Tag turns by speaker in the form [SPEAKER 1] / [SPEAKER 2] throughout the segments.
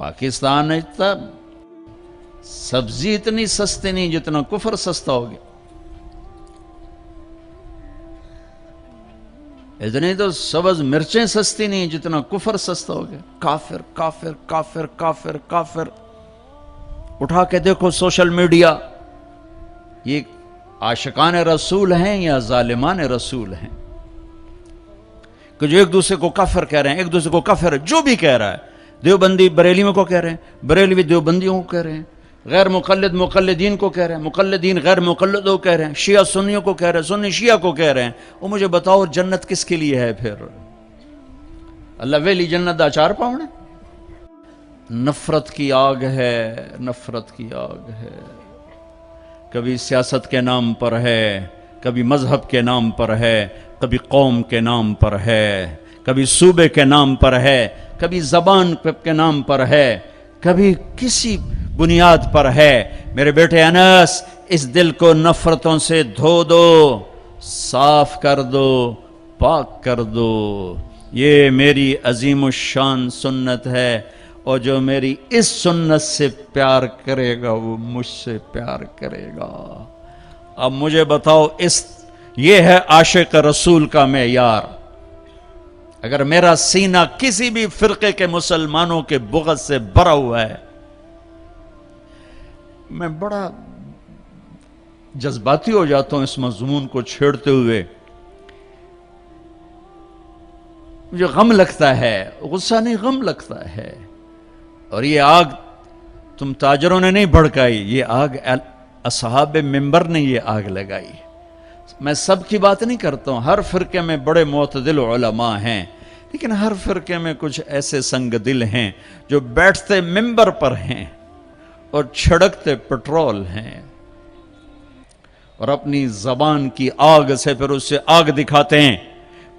[SPEAKER 1] پاکستان اتنا سبزی اتنی سستی نہیں جتنا کفر سستا ہو گیا. اتنی تو سبز مرچیں سستی نہیں جتنا کفر سستا ہو گیا. کافر کافر کافر کافر کافر. اٹھا کے دیکھو سوشل میڈیا، یہ عاشقان رسول ہیں یا ظالمان رسول ہیں کہ جو ایک دوسرے کو کافر کہہ رہے ہیں، ایک دوسرے کو کافر جو بھی کہہ رہا ہے. دیوبندی بریلیوں کو کہہ رہے ہیں، بریلوی دیوبندیوں کو کہہ رہے ہیں، غیر مقلد مقلدین کو کہہ رہے ہیں، مقلدین غیر مقلدوں کو کہہ رہے ہیں، شیعہ سنیوں کو کہہ رہے ہیں، سنی شیعہ کو کہہ رہے ہیں. وہ مجھے بتاؤ جنت کس کے لیے ہے پھر؟ اللہ ویلی جنت دا چار پاؤنے. نفرت کی آگ ہے، نفرت کی آگ ہے. کبھی سیاست کے نام پر ہے، کبھی مذہب کے نام پر ہے، کبھی قوم کے نام پر ہے، کبھی صوبے کے نام پر ہے، کبھی زبان کے نام پر ہے، کبھی کسی بنیاد پر ہے. میرے بیٹے انس، اس دل کو نفرتوں سے دھو دو، صاف کر دو، پاک کر دو. یہ میری عظیم الشان سنت ہے، اور جو میری اس سنت سے پیار کرے گا وہ مجھ سے پیار کرے گا. اب مجھے بتاؤ، یہ ہے عاشق رسول کا معیار. اگر میرا سینہ کسی بھی فرقے کے مسلمانوں کے بغض سے بھرا ہوا ہے، میں بڑا جذباتی ہو جاتا ہوں اس مضمون کو چھیڑتے ہوئے. مجھے غم لگتا ہے، غصہ نہیں غم لگتا ہے. اور یہ آگ تم تاجروں نے نہیں بھڑکائی، یہ آگ اصحاب منبر نے یہ آگ لگائی. میں سب کی بات نہیں کرتا ہوں، ہر فرقے میں بڑے معتدل علماء ہیں، لیکن ہر فرقے میں کچھ ایسے سنگ دل ہیں جو بیٹھتے منبر پر ہیں اور چھڑکتے پٹرول ہیں، اور اپنی زبان کی آگ سے پھر اس سے آگ دکھاتے ہیں.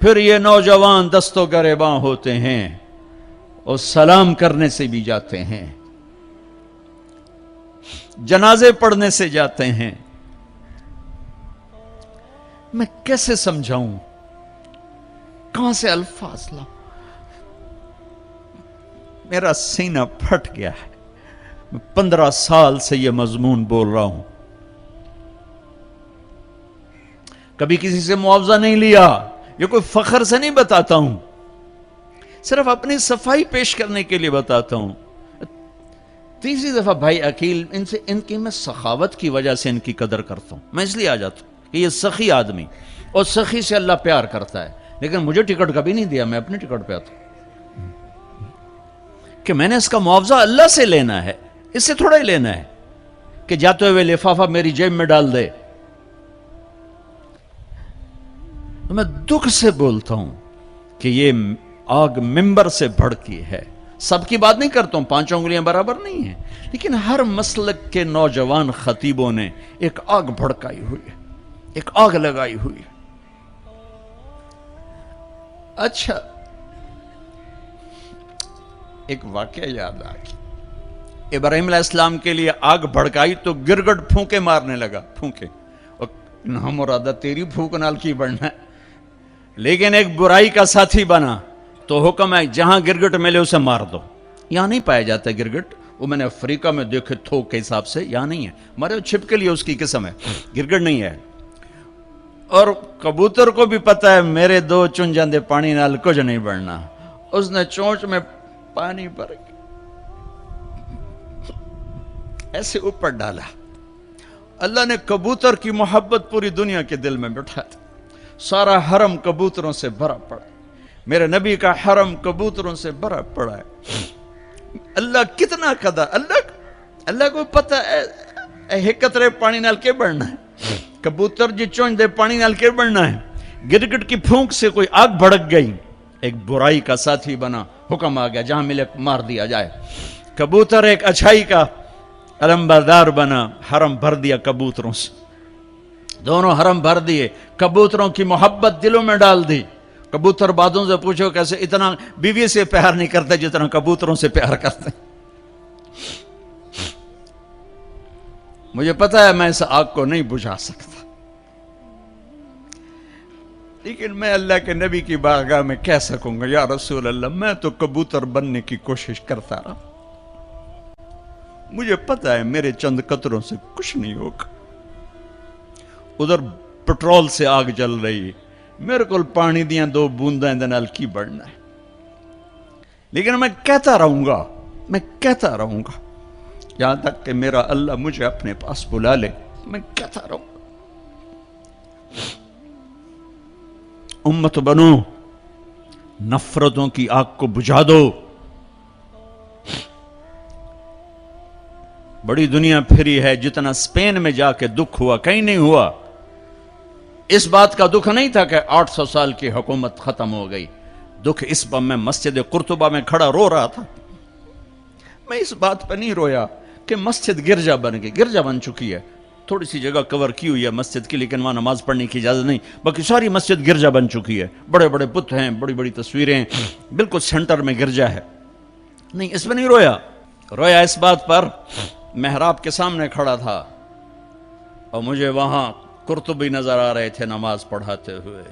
[SPEAKER 1] پھر یہ نوجوان دست و گریباں ہوتے ہیں اور سلام کرنے سے بھی جاتے ہیں، جنازے پڑھنے سے جاتے ہیں. میں کیسے سمجھاؤں؟ کہاں سے الفاظ لاؤں؟ میرا سینہ پھٹ گیا ہے. میں 15 سال سے یہ مضمون بول رہا ہوں، کبھی کسی سے معاوضہ نہیں لیا. یہ کوئی فخر سے نہیں بتاتا ہوں، صرف اپنی صفائی پیش کرنے کے لیے بتاتا ہوں. تیسری دفعہ بھائی عقیل، ان کی میں سخاوت کی وجہ سے ان کی قدر کرتا ہوں. میں اس لیے آ جاتا ہوں کہ یہ سخی آدمی، اور سخی سے اللہ پیار کرتا ہے. لیکن مجھے ٹکٹ کبھی نہیں دیا، میں اپنے ٹکٹ پہ آتا ہوں کہ میں نے اس کا معاوضہ اللہ سے لینا ہے، اس سے تھوڑا ہی لینا ہے کہ جاتے ہوئے لفافہ میری جیب میں ڈال دے. تو میں دکھ سے بولتا ہوں کہ یہ آگ منبر سے بھڑکی ہے. سب کی بات نہیں کرتا ہوں، 5 انگلیاں برابر نہیں ہیں، لیکن ہر مسلک کے نوجوان خطیبوں نے ایک آگ بھڑکائی ہوئی ہے، ایک آگ لگائی ہوئی ہے. اچھا، ایک واقعہ یاد آ گیا. ابراہیم علیہ السلام کے لیے آگ بھڑکائی تو گرگٹ پھونکے مارنے لگا، پھونکے. اور نہ مرادہ تیری پھونک نال کی بڑھنا ہے، لیکن ایک برائی کا ساتھی بنا تو حکم ہے جہاں گرگٹ ملے اسے مار دو. یہاں نہیں پایا جاتا گرگٹ، وہ میں نے افریقہ میں دیکھے تھوک کے حساب سے، یہاں نہیں ہے. ہمارے چھپ کے لیے اس کی قسم ہے، گرگٹ نہیں ہے. اور کبوتر کو بھی پتا ہے میرے 2 چن جاندے پانی نال کچھ نہیں بڑھنا. اس نے چونچ میں پانی بھر کے ایسے اوپر ڈالا. اللہ نے کبوتر کی محبت پوری دنیا کے دل میں بٹھا دی. سارا حرم کبوتروں سے بھرا پڑا. میرے نبی کا حرم کبوتروں سے بھرا پڑا ہے. اللہ کتنا قدر، اللہ کو پتہ ہے ایک قطرے پانی نال کے بڑھنا ہے. کبوتر جی چونچ دے پانی نال کے بڑھنا ہے. گرگٹ کی پھونک سے کوئی آگ بھڑک گئی، ایک برائی کا ساتھی بنا، حکم آ گیا جہاں ملے مار دیا جائے. کبوتر ایک اچھائی کا علمبردار بنا، حرم بھر دیا کبوتروں سے. دونوں حرم بھر دیے، کبوتروں کی محبت دلوں میں ڈال دی. کبوتر بادوں سے پوچھو کیسے اتنا بیوی سے پیار نہیں کرتے جتنا کبوتروں سے پیار کرتے. مجھے پتا ہے میں اس آگ کو نہیں بجھا سکتا، لیکن میں اللہ کے نبی کی بارگاہ میں کہہ سکوں گا یا رسول اللہ میں تو کبوتر بننے کی کوشش کرتا رہا. مجھے پتا ہے میرے چند قطروں سے کچھ نہیں ہوگا. ادھر پٹرول سے آگ جل رہی, میرے کو پانی دیاں 2 بونداں دے نال کی بڑھنا ہے, لیکن میں کہتا رہوں گا یہاں تک کہ میرا اللہ مجھے اپنے پاس بلا لے. میں کہتا رہوں گا, امت بنو, نفرتوں کی آگ کو بجھا دو. بڑی دنیا پھری ہے, جتنا اسپین میں جا کے دکھ ہوا کہیں نہیں ہوا. اس بات کا دکھ نہیں تھا کہ 800 سال کی حکومت ختم ہو گئی. دکھ اس پر میں مسجد قرطبہ میں کھڑا رو رہا تھا. میں اس بات پہ نہیں رویا کہ مسجد گرجا بن گئی. گرجا بن چکی ہے, تھوڑی سی جگہ کور کی ہوئی ہے مسجد کی, لیکن وہاں نماز پڑھنے کی اجازت نہیں. باقی ساری مسجد گرجا بن چکی ہے. بڑے بڑے بت ہیں, بڑی بڑی تصویریں, بالکل سینٹر میں گرجا ہے. نہیں, اس پہ نہیں رویا. رویا اس بات پر, محراب کے سامنے کھڑا تھا اور مجھے وہاں قرطبی نظر آ رہے تھے نماز پڑھاتے ہوئے,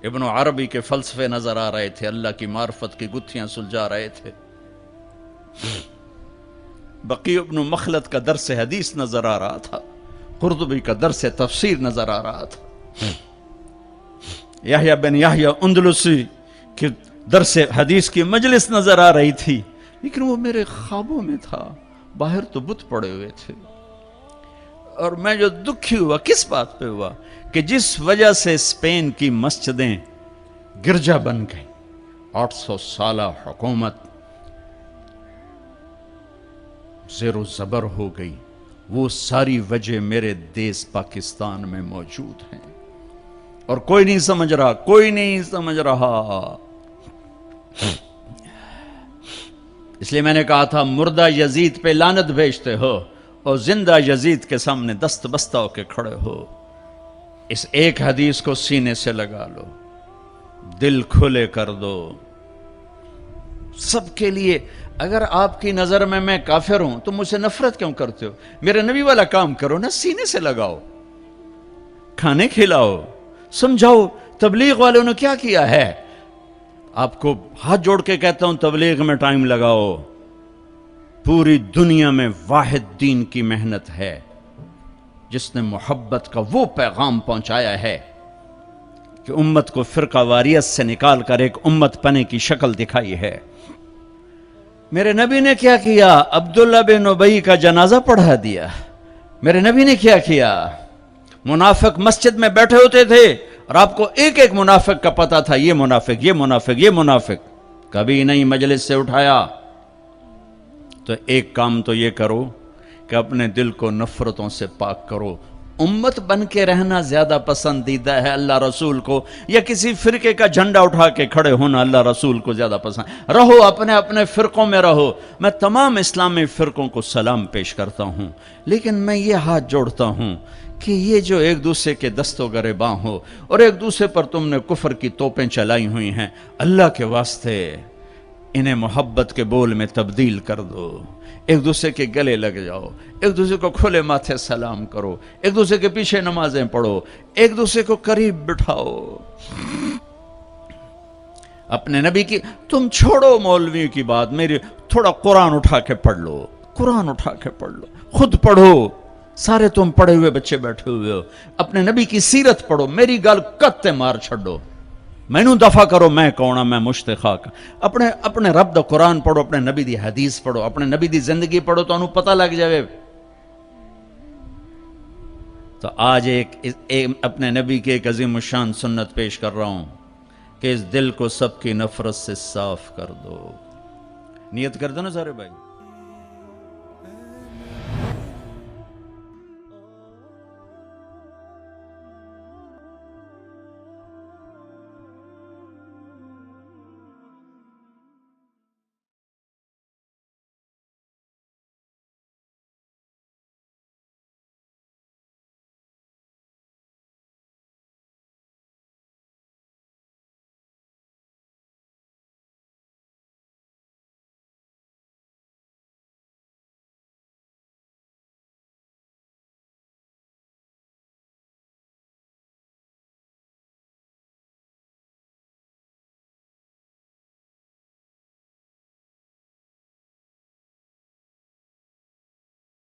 [SPEAKER 1] ابن عربی کے فلسفے نظر آ رہے تھے, اللہ کی معرفت کی گتھیاں سلجھا رہے تھے, بقی ابن مخلد کا درس حدیث نظر آ رہا تھا, قرطبی کا درس تفسیر نظر آ رہا تھا, یحییٰ بن یحییٰ اندلسی کی درس حدیث کی مجلس نظر آ رہی تھی. لیکن وہ میرے خوابوں میں تھا, باہر تو بت پڑے ہوئے تھے. اور میں جو دکھی ہوا کس بات پہ ہوا کہ جس وجہ سے اسپین کی مسجدیں گرجا بن گئیں, 800 سالہ حکومت زیر و زبر ہو گئی, وہ ساری وجہ میرے دیس پاکستان میں موجود ہیں اور کوئی نہیں سمجھ رہا. اس لیے میں نے کہا تھا مردہ یزید پہ لعنت بھیجتے ہو اور زندہ یزید کے سامنے دست بستہ ہو کے کھڑے ہو. اس ایک حدیث کو سینے سے لگا لو, دل کھلے کر دو سب کے لیے. اگر آپ کی نظر میں میں کافر ہوں تو مجھ سے نفرت کیوں کرتے ہو؟ میرے نبی والا کام کرو نا, سینے سے لگاؤ, کھانے کھلاؤ, سمجھاؤ. تبلیغ والوں نے کیا کیا ہے؟ آپ کو ہاتھ جوڑ کے کہتا ہوں تبلیغ میں ٹائم لگاؤ. پوری دنیا میں واحد دین کی محنت ہے جس نے محبت کا وہ پیغام پہنچایا ہے کہ امت کو فرقہ واریت سے نکال کر ایک امت پنے کی شکل دکھائی ہے. میرے نبی نے کیا کیا؟ عبداللہ بن ابی کا جنازہ پڑھا دیا. میرے نبی نے کیا کیا؟ منافق مسجد میں بیٹھے ہوتے تھے اور آپ کو ایک ایک منافق کا پتہ تھا, یہ منافق, یہ منافق, یہ منافق. کبھی نہیں مجلس سے اٹھایا. تو ایک کام تو یہ کرو کہ اپنے دل کو نفرتوں سے پاک کرو. امت بن کے رہنا زیادہ پسندیدہ ہے اللہ رسول کو, یا کسی فرقے کا جھنڈا اٹھا کے کھڑے ہونا اللہ رسول کو زیادہ پسند؟ رہو اپنے اپنے فرقوں میں رہو. میں تمام اسلامی فرقوں کو سلام پیش کرتا ہوں, لیکن میں یہ ہاتھ جوڑتا ہوں کہ یہ جو ایک دوسرے کے دست و گریباں ہو اور ایک دوسرے پر تم نے کفر کی توپیں چلائی ہوئی ہیں, اللہ کے واسطے انہیں محبت کے بول میں تبدیل کر دو. ایک دوسرے کے گلے لگ جاؤ, ایک دوسرے کو کھلے ماتھے سلام کرو, ایک دوسرے کے پیچھے نمازیں پڑھو, ایک دوسرے کو قریب بٹھاؤ. اپنے نبی کی تم چھوڑو مولوی کی بات, میری تھوڑا قرآن اٹھا کے پڑھ لو, قرآن اٹھا کے پڑھ لو, خود پڑھو. سارے تم پڑھے ہوئے بچے بیٹھے ہوئے ہو, اپنے نبی کی سیرت پڑھو. میری گل کتے مار چھڑو, مینوں دفع کرو, میں کون ہاں, میں مشت خاک. اپنے رب دا قرآن پڑھو, اپنے نبی دی حدیث پڑھو, اپنے نبی دی زندگی پڑھو, تو انہوں پتہ لگ جائے. تو آج اپنے نبی کی ایک عظیم الشان سنت پیش کر رہا ہوں کہ اس دل کو سب کی نفرت سے صاف کر دو. نیت کر دو نا سارے بھائی.